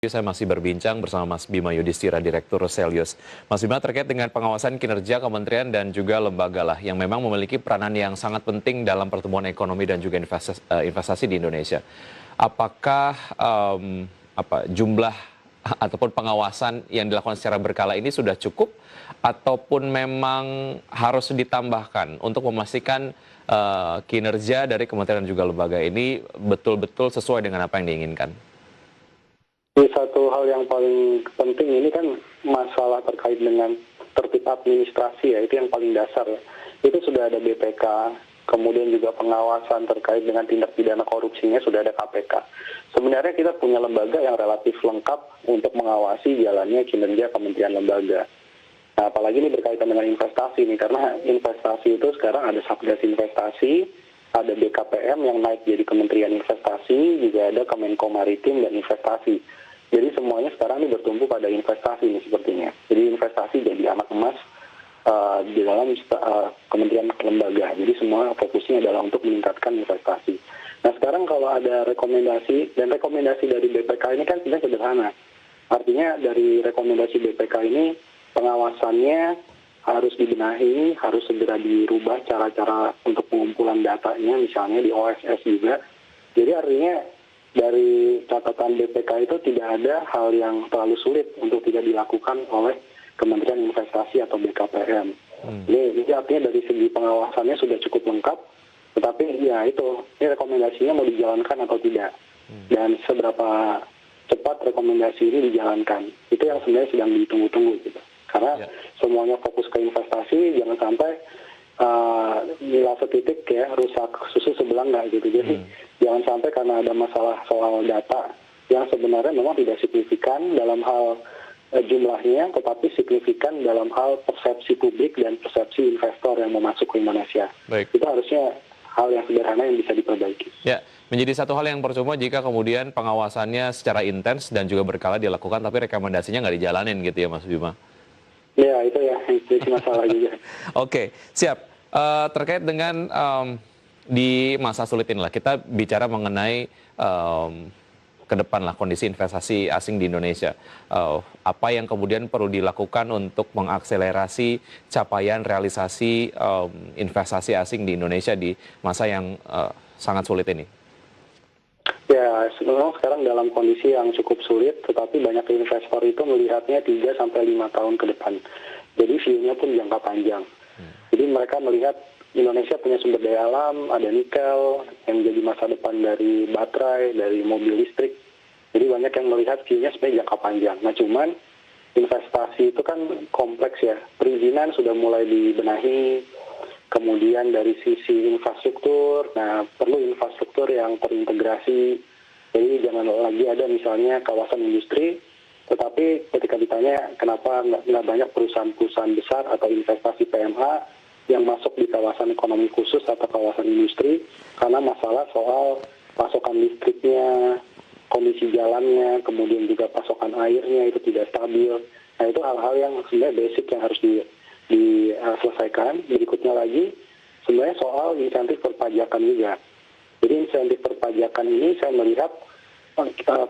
Saya masih berbincang bersama Mas Bima Yudhistira, Direktur Selyus. Mas Bima, terkait dengan pengawasan kinerja kementerian dan juga lembaga lah yang memang memiliki peranan yang sangat penting dalam pertumbuhan ekonomi dan juga investasi di Indonesia. Apakah jumlah ataupun pengawasan yang dilakukan secara berkala ini sudah cukup ataupun memang harus ditambahkan untuk memastikan kinerja dari kementerian dan juga lembaga ini betul-betul sesuai dengan apa yang diinginkan? Ini satu hal yang paling penting ini kan masalah terkait dengan tertib administrasi ya, itu yang paling dasar ya. Itu sudah ada BPK, kemudian juga pengawasan terkait dengan tindak pidana korupsinya sudah ada KPK. Sebenarnya kita punya lembaga yang relatif lengkap untuk mengawasi jalannya kinerja kementerian lembaga. Nah, apalagi ini berkaitan dengan investasi nih, karena investasi itu sekarang ada Satgas Investasi, ada BKPM yang naik jadi Kementerian Investasi, juga ada Kemenko Maritim dan Investasi. Jadi semuanya sekarang ini bertumpu pada investasi nih sepertinya. Jadi investasi jadi anak emas di dalam kementerian lembaga. Jadi semua fokusnya adalah untuk meningkatkan investasi. Nah sekarang kalau ada rekomendasi, dan rekomendasi dari BPK ini kan sebenarnya sederhana. Artinya dari rekomendasi BPK ini pengawasannya harus dibenahi, harus segera dirubah cara-cara untuk pengumpulan datanya, misalnya di OSS juga. Jadi artinya dari catatan BPK itu tidak ada hal yang terlalu sulit untuk tidak dilakukan oleh Kementerian Investasi atau BKPM. Jadi artinya dari segi pengawasannya sudah cukup lengkap, tetapi ya itu, ini rekomendasinya mau dijalankan atau tidak. Dan seberapa cepat rekomendasi ini dijalankan. Itu yang sebenarnya sedang ditunggu-tunggu gitu. Karena semuanya fokus ke investasi, jangan sampai nilai setitik ya rusak susu sebelah enggak gitu. Jadi jangan sampai karena ada masalah soal data yang sebenarnya memang tidak signifikan dalam hal jumlahnya, tetapi signifikan dalam hal persepsi publik dan persepsi investor yang mau masuk ke Indonesia. Baik. Itu harusnya hal yang sederhana yang bisa diperbaiki. Ya, menjadi satu hal yang percuma jika kemudian pengawasannya secara intens dan juga berkala dilakukan, tapi rekomendasinya nggak dijalanin gitu ya Mas Bima? Ya, itu ya, itu masalah juga. Oke, siap. Terkait dengan di masa sulit inilah, kita bicara mengenai ke depan lah kondisi investasi asing di Indonesia. Apa yang kemudian perlu dilakukan untuk mengakselerasi capaian realisasi investasi asing di Indonesia di masa yang sangat sulit ini? Ya, sebenarnya sekarang dalam kondisi yang cukup sulit, tetapi banyak investor itu melihatnya 3-5 tahun ke depan. Jadi view-nya pun jangka panjang. Jadi mereka melihat Indonesia punya sumber daya alam, ada nikel, yang menjadi masa depan dari baterai, dari mobil listrik. Jadi banyak yang melihat view-nya sebenarnya jangka panjang. Nah cuman investasi itu kan kompleks ya. Perizinan sudah mulai dibenahi, kemudian dari sisi infrastruktur, nah perlu infrastruktur yang terintegrasi. Jadi jangan lagi ada misalnya kawasan industri, tetapi ketika ditanya kenapa nggak banyak perusahaan-perusahaan besar atau investasi PMA yang masuk di kawasan ekonomi khusus atau kawasan industri, karena masalah soal pasokan listriknya, kondisi jalannya, kemudian juga pasokan airnya itu tidak stabil. Nah itu hal-hal yang sebenarnya basic yang harus diselesaikan. Berikutnya lagi, sebenarnya soal insentif perpajakan juga. Jadi insentif perpajakan ini saya melihat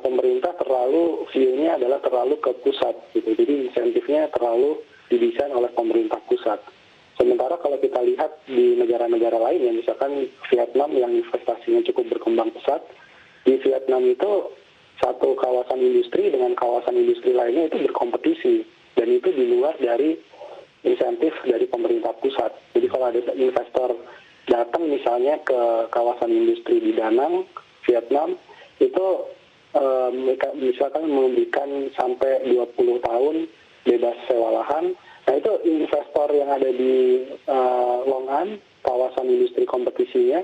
pemerintah terlalu, view-nya adalah terlalu ke pusat. Gitu. Jadi insentifnya terlalu didesain oleh pemerintah pusat. Sementara kalau kita lihat di negara-negara lain, ya misalkan Vietnam yang investasinya cukup berkembang pesat, di Vietnam itu satu kawasan industri dengan kawasan industri lainnya itu berkompetisi. Dan itu di luar dari insentif dari pemerintah pusat. Jadi kalau ada investor datang misalnya ke kawasan industri di Danang, Vietnam, itu misalkan memberikan sampai 20 tahun bebas sewa lahan. Nah itu investor yang ada di Long An, kawasan industri kompetisinya,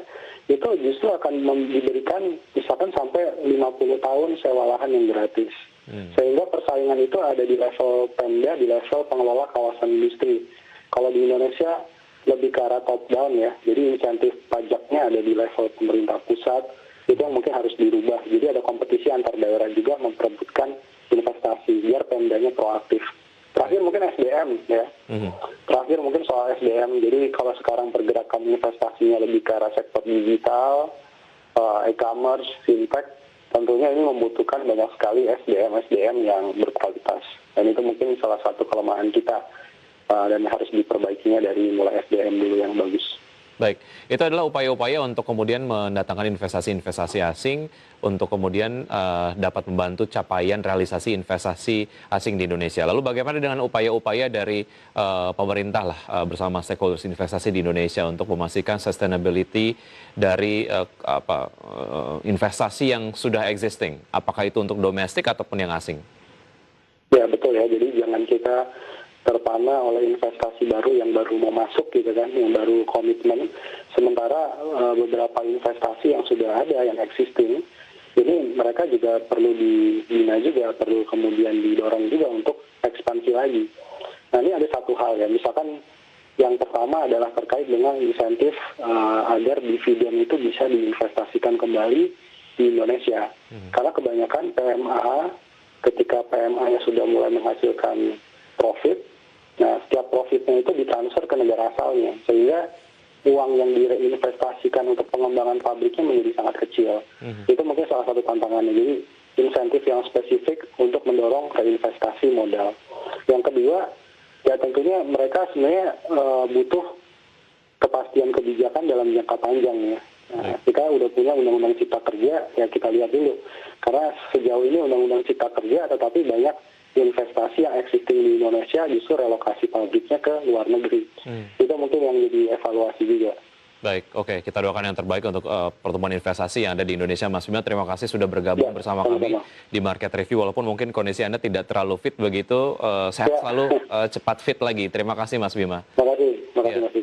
itu justru akan diberikan misalkan sampai 50 tahun sewa lahan yang gratis. Sehingga persaingan itu ada di level Pemda, di level pengelola kawasan industri. Kalau di Indonesia lebih ke arah top down ya, jadi insentif pajaknya ada di level pemerintah pusat, itu yang mungkin harus dirubah. Jadi ada kompetisi antar daerah juga memperebutkan investasi, biar Pemdanya proaktif. Terakhir mungkin SDM ya. Terakhir mungkin soal SDM. Jadi kalau sekarang pergerakan investasinya lebih ke arah sektor digital, e-commerce, fintech, tentunya ini membutuhkan banyak sekali SDM yang berkualitas. Dan itu mungkin salah satu kelemahan kita dan harus diperbaikinya dari mulai SDM dulu yang bagus. Baik, itu adalah upaya-upaya untuk kemudian mendatangkan investasi-investasi asing untuk kemudian dapat membantu capaian realisasi investasi asing di Indonesia. Lalu bagaimana dengan upaya-upaya dari pemerintah lah bersama stakeholders investasi di Indonesia untuk memastikan sustainability dari investasi yang sudah existing, apakah itu untuk domestik ataupun yang asing? Ya betul ya, jadi jangan kita terpana oleh investasi baru yang baru mau masuk gitu kan, yang baru komitmen. Sementara beberapa investasi yang sudah ada, yang existing, ini mereka juga perlu dibina juga, perlu kemudian didorong juga untuk ekspansi lagi. Nah ini ada satu hal ya, misalkan yang pertama adalah terkait dengan insentif agar dividen itu bisa diinvestasikan kembali di Indonesia. Karena kebanyakan PMA, ketika PMA-nya sudah mulai menghasilkan profit, nah, setiap profitnya itu ditransfer ke negara asalnya, sehingga uang yang direinvestasikan untuk pengembangan pabriknya menjadi sangat kecil. Itu mungkin salah satu tantangannya. Jadi insentif yang spesifik untuk mendorong reinvestasi modal. Yang kedua, ya tentunya mereka sebenarnya butuh kepastian kebijakan dalam jangka panjang ya. Nah, kita udah punya Undang-Undang Cipta Kerja, ya kita lihat dulu. Karena sejauh ini Undang-Undang Cipta Kerja, tetapi banyak investasi yang existing di Indonesia justru relokasi pabriknya ke luar negeri. Itu mungkin yang jadi evaluasi juga. Baik, oke. Kita doakan yang terbaik untuk pertumbuhan investasi yang ada di Indonesia. Mas Bima, terima kasih sudah bergabung bersama kami di Market Review. Walaupun mungkin kondisi Anda tidak terlalu fit begitu, sehat selalu, cepat fit lagi. Terima kasih Mas Bima. Terima kasih Mas.